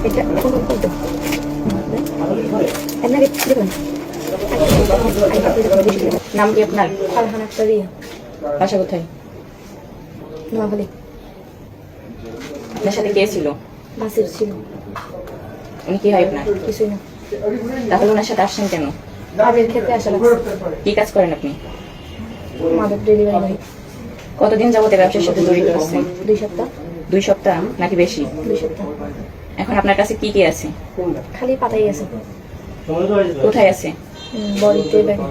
এটা নাম কি আপনার? ফারহান আক্তার রিয়া, বাসা কোথায়? নোয়াখালী। আপনার সাথে কে ছিল? নাসির ছিল। উনি কি হয় আপনার? কিছুই না, তাহলে ওনার সাথে আসছেন কেন? কাজের ক্ষেত্রে আসা লাগছে। কি কাজ করেন আপনি? মাদক ডেলিভারি করি। কতদিন যাবত এই ব্যবসার সাথে জড়িত আছেন? 2 সপ্তাহ। 2 সপ্তাহ নাকি বেশি? 2 সপ্তাহ। এখন আপনার কাছে কি কি আছে? খালি পাতাই আছে। কোথায় আছে? বডিতে ব্যাগে।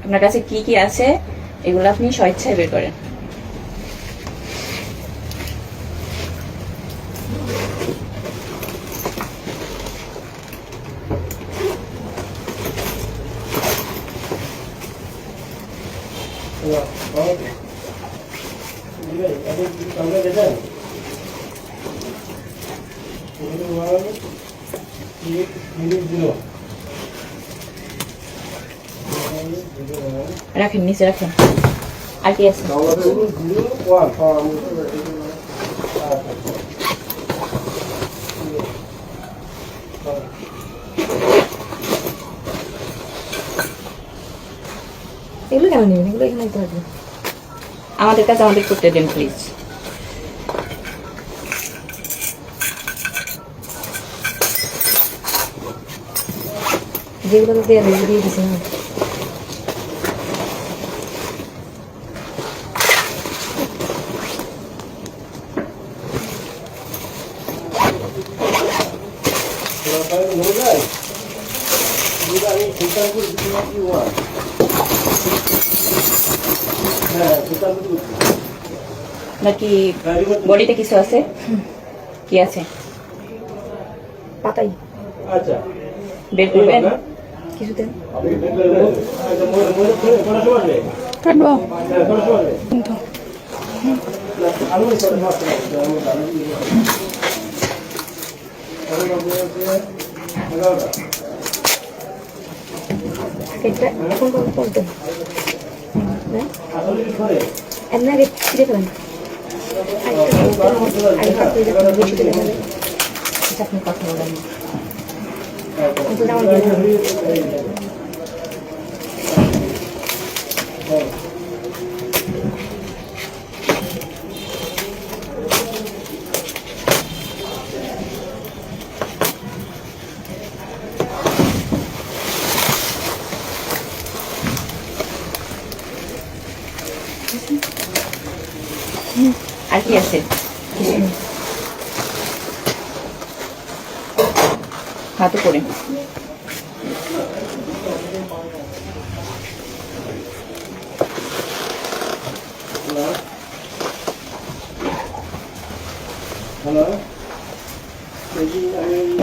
আপনার কাছে কি কি আছে এগুলো আপনি স্বেচ্ছায় বের করেন। রাখেন, নিচে রাখেন। আর কি আছে? এগুলো কেন নেবেন? এগুলো এখানে দিতে পারবেন। আমাদের কাছে আমাদের করতে দেন প্লিজ। যেগুলো তো দেওয়া দিয়ে দিচ্ছি না। নাকি বডিতে কিছু আছে? কি আছে? পাতাই বের করবেন? কিছুতে কাটবো এটা এখন করতে এমনি আগে ছিঁড়ে ফেলেন। আপনি কথা বলেন। আর কি আছে? হাত উপরে।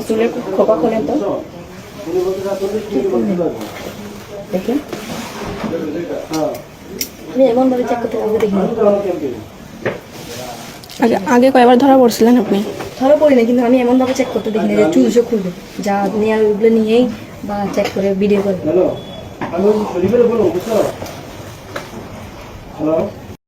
চুলের খোপা খোলেন তো দেখেন। আমি এমন ভাবে চেক করতে কাউকে দেখিনি। আগে কয়বার ধরা পড়ছিলেন আপনি? ধরা পড়ি না, কিন্তু আমি এমন ভাবে চেক করতে দেখিনি যে চুলসও খুলবে, যা নেওয়ার ওইগুলো নিয়েই বা চেক করে ভিডিও করে। হ্যালো